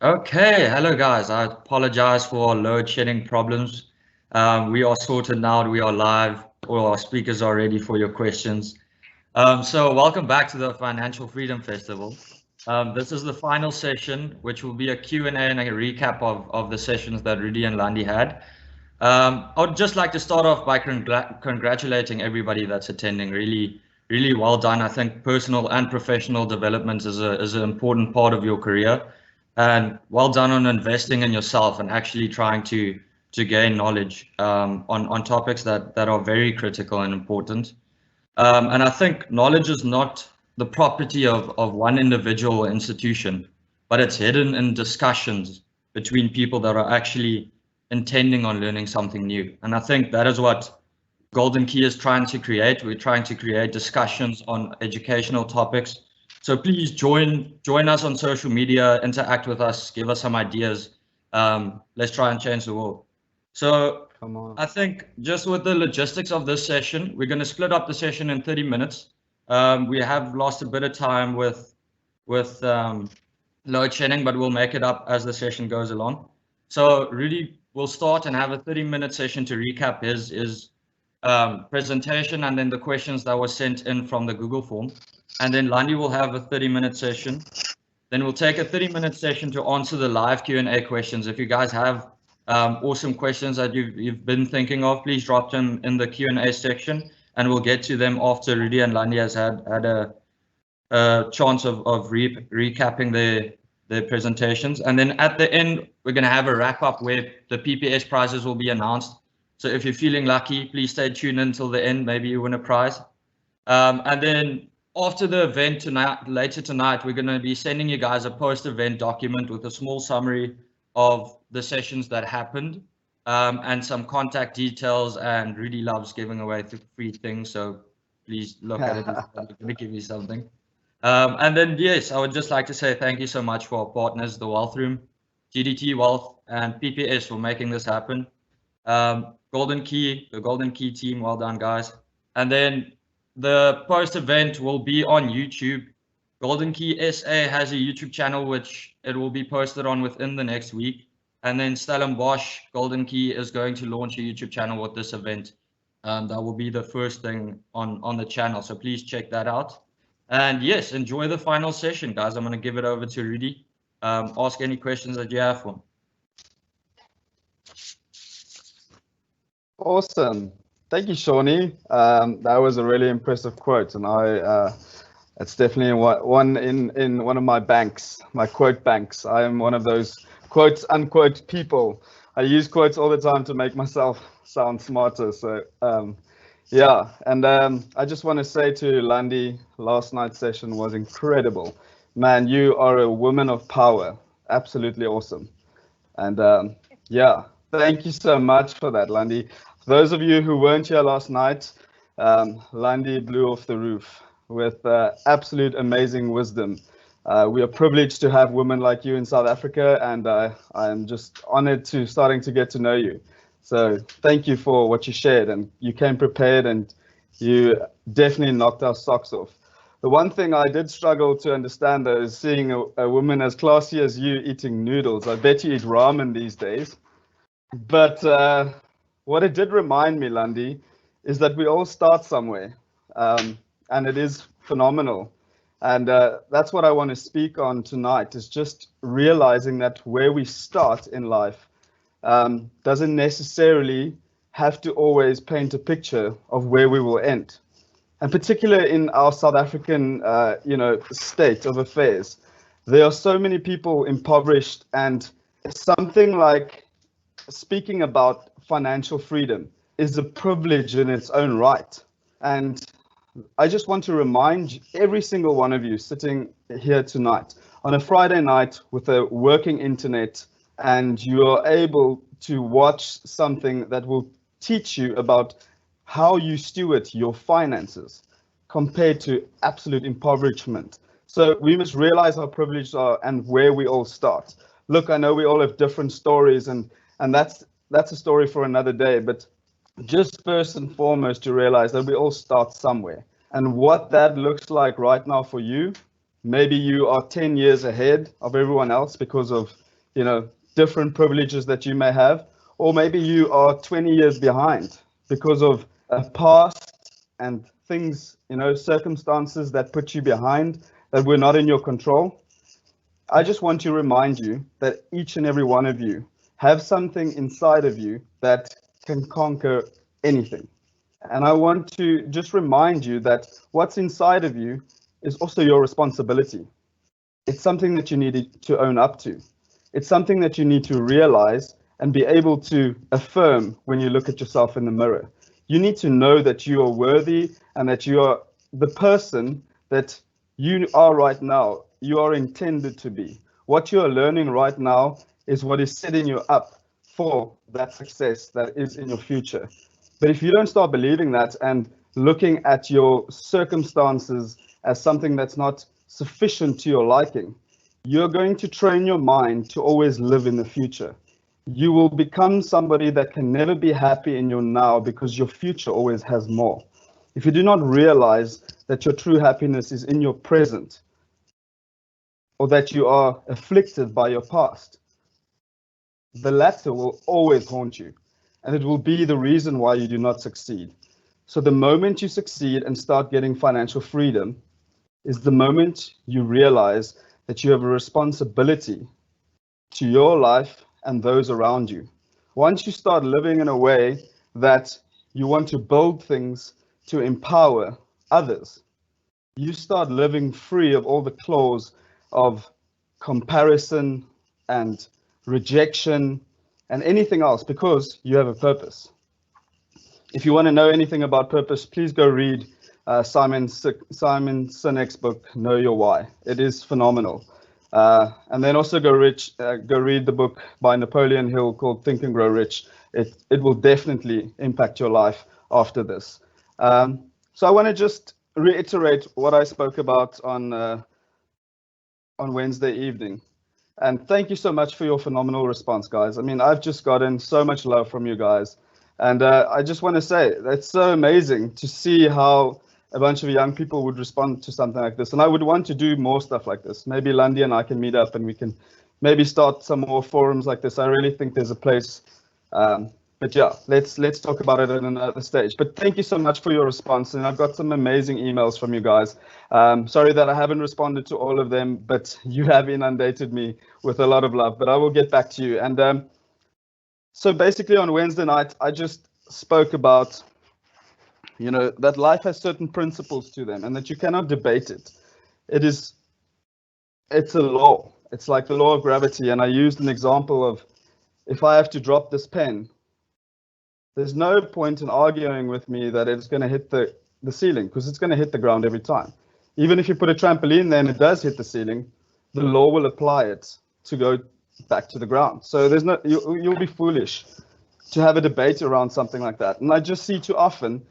Okay, hello guys. I apologize for load shedding problems. We are sorted now. We are live. All our speakers are ready for your questions. So welcome back to the Financial Freedom Festival. This is the final session, which will be a Q&A and a recap of the sessions that Rudi and Landi had. I would just like to start off by congratulating everybody that's attending. Really, really well done. I think personal and professional development is an important part of your career, and well done on investing in yourself and actually trying to gain knowledge on topics that are very critical and important. And I think knowledge is not the property of one individual or institution, but it's hidden in discussions between people that are actually intending on learning something new. And I think that is what Golden Key is trying to create. We're trying to create discussions on educational topics. So please join us on social media, interact with us, give us some ideas. Let's try and change the world. So I think just with the logistics of this session, we're going to split up the session in 30 minutes. We have lost a bit of time with load shedding, but we'll make it up as the session goes along. So Rudi will start and have a 30-minute session to recap his presentation and then the questions that were sent in from the Google form. And then Landi will have a 30-minute session. Then we'll take a 30-minute session to answer the live Q&A questions. If you guys have awesome questions that you've been thinking of, please drop them in the Q&A section, and we'll get to them after Rudi and Landi has had a chance of recapping their presentations. And then at the end, we're going to have a wrap up where the PPS prizes will be announced. So if you're feeling lucky, please stay tuned until the end. Maybe you win a prize. And then after the event later tonight, we're going to be sending you guys a post-event document with a small summary of the sessions that happened, and some contact details. And Rudi loves giving away free things, so please look at it. I'm going to give you something. And then, yes, I would just like to say thank you so much for our partners, the Wealth Room, GDT Wealth, and PPS for making this happen. The Golden Key team, well done, guys. And then the post-event will be on YouTube. Golden Key SA has a YouTube channel, which it will be posted on within the next week. And then Stellenbosch Golden Key is going to launch a YouTube channel with this event. That will be the first thing on the channel. So please check that out. And yes, enjoy the final session, guys. I'm going to give it over to Rudi. Ask any questions that you have for him. Awesome. Thank you, Shawnee. That was a really impressive quote, and it's definitely one in one of my banks, my quote banks. I am one of those quote unquote people. I use quotes all the time to make myself sound smarter. So yeah, and I just want to say to Landi, last night's session was incredible. Man, you are a woman of power. Absolutely awesome. And yeah, thank you so much for that, Landi. Those of you who weren't here last night, Landi blew off the roof with absolute amazing wisdom. We are privileged to have women like you in South Africa, and I'm just honored to starting to get to know you. So thank you for what you shared, and you came prepared, and you definitely knocked our socks off. The one thing I did struggle to understand, though, is seeing a woman as classy as you eating noodles. I bet you eat ramen these days. But what it did remind me, Landi, is that we all start somewhere, and it is phenomenal. And that's what I want to speak on tonight, is just realizing that where we start in life doesn't necessarily have to always paint a picture of where we will end. And particularly in our South African, state of affairs, there are so many people impoverished, and something like speaking about financial freedom is a privilege in its own right. And I just want to remind every single one of you sitting here tonight on a Friday night with a working internet, and you are able to watch something that will teach you about how you steward your finances compared to absolute impoverishment. So we must realize how privileged are and where we all start. Look, I know we all have different stories, and that's a story for another day, but just first and foremost to realize that we all start somewhere. And what that looks like right now for you, maybe you are 10 years ahead of everyone else because of different privileges that you may have, or maybe you are 20 years behind because of a past and things, circumstances that put you behind that were not in your control. I just want to remind you that each and every one of you have something inside of you that can conquer anything. And I want to just remind you that what's inside of you is also your responsibility. It's something that you need to own up to. It's something that you need to realize and be able to affirm when you look at yourself in the mirror. You need to know that you are worthy and that you are the person that you are right now. You are intended to be. What you are learning right now is what is setting you up for that success that is in your future. But if you don't start believing that and looking at your circumstances as something that's not sufficient to your liking, you're going to train your mind to always live in the future. You will become somebody that can never be happy in your now because your future always has more. If you do not realize that your true happiness is in your present, or that you are afflicted by your past, the latter will always haunt you, and it will be the reason why you do not succeed. So the moment you succeed and start getting financial freedom is the moment you realize that you have a responsibility to your life and those around you. Once you start living in a way that you want to build things to empower others, you start living free of all the claws of comparison and rejection and anything else, because you have a purpose. If you want to know anything about purpose, please go read Simon Sinek's book, Know Your Why. It is phenomenal. And then also go read the book by Napoleon Hill called Think and Grow Rich. It will definitely impact your life after this. So I want to just reiterate what I spoke about on Wednesday evening. And thank you so much for your phenomenal response, guys. I mean, I've just gotten so much love from you guys. And I just want to say, it's so amazing to see how a bunch of young people would respond to something like this. And I would want to do more stuff like this. Maybe Landiwe and I can meet up and we can maybe start some more forums like this. I really think there's a place. But yeah, let's talk about it at another stage. But thank you so much for your response. And I've got some amazing emails from you guys. Sorry that I haven't responded to all of them, but you have inundated me with a lot of love. But I will get back to you. And so basically on Wednesday night, I just spoke about, that life has certain principles to them and that you cannot debate it. It's a law. It's like the law of gravity. And I used an example of, if I have to drop this pen, there's no point in arguing with me that it's going to hit the ceiling, because it's going to hit the ground every time. Even if you put a trampoline there and it does hit the ceiling, the law will apply it to go back to the ground. So there's no, you'll be foolish to have a debate around something like that. And I just see too often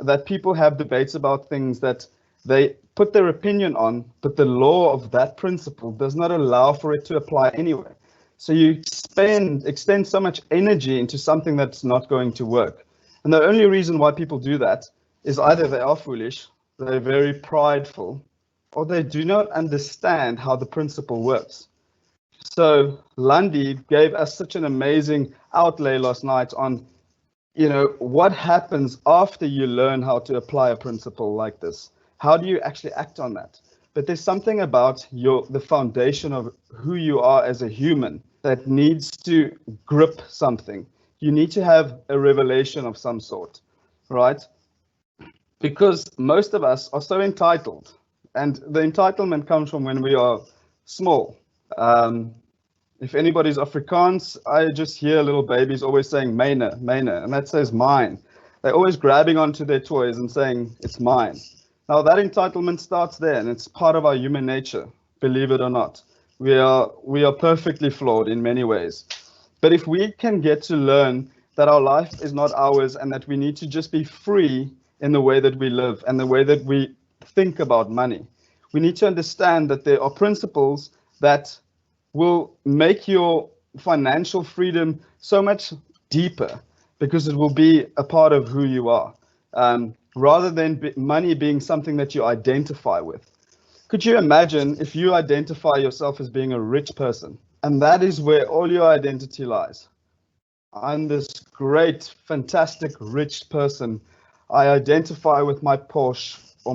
that people have debates about things that they put their opinion on, but the law of that principle does not allow for it to apply anyway. So you extend so much energy into something that's not going to work. And the only reason why people do that is either they are foolish, they're very prideful, or they do not understand how the principle works. So Landiwe gave us such an amazing outlay last night on, what happens after you learn how to apply a principle like this. How do you actually act on that? But there's something about the foundation of who you are as a human that needs to grip something. You need to have a revelation of some sort, right? Because most of us are so entitled, and the entitlement comes from when we are small. If anybody's Afrikaans, I just hear little babies always saying myne, myne, and that says mine. They're always grabbing onto their toys and saying it's mine. Now that entitlement starts there, and it's part of our human nature, believe it or not. We are perfectly flawed in many ways. But if we can get to learn that our life is not ours and that we need to just be free in the way that we live and the way that we think about money, we need to understand that there are principles that will make your financial freedom so much deeper, because it will be a part of who you are, rather than money being something that you identify with. Could you imagine if you identify yourself as being a rich person? And that is where all your identity lies. I'm this great, fantastic, rich person. I identify with my Porsche.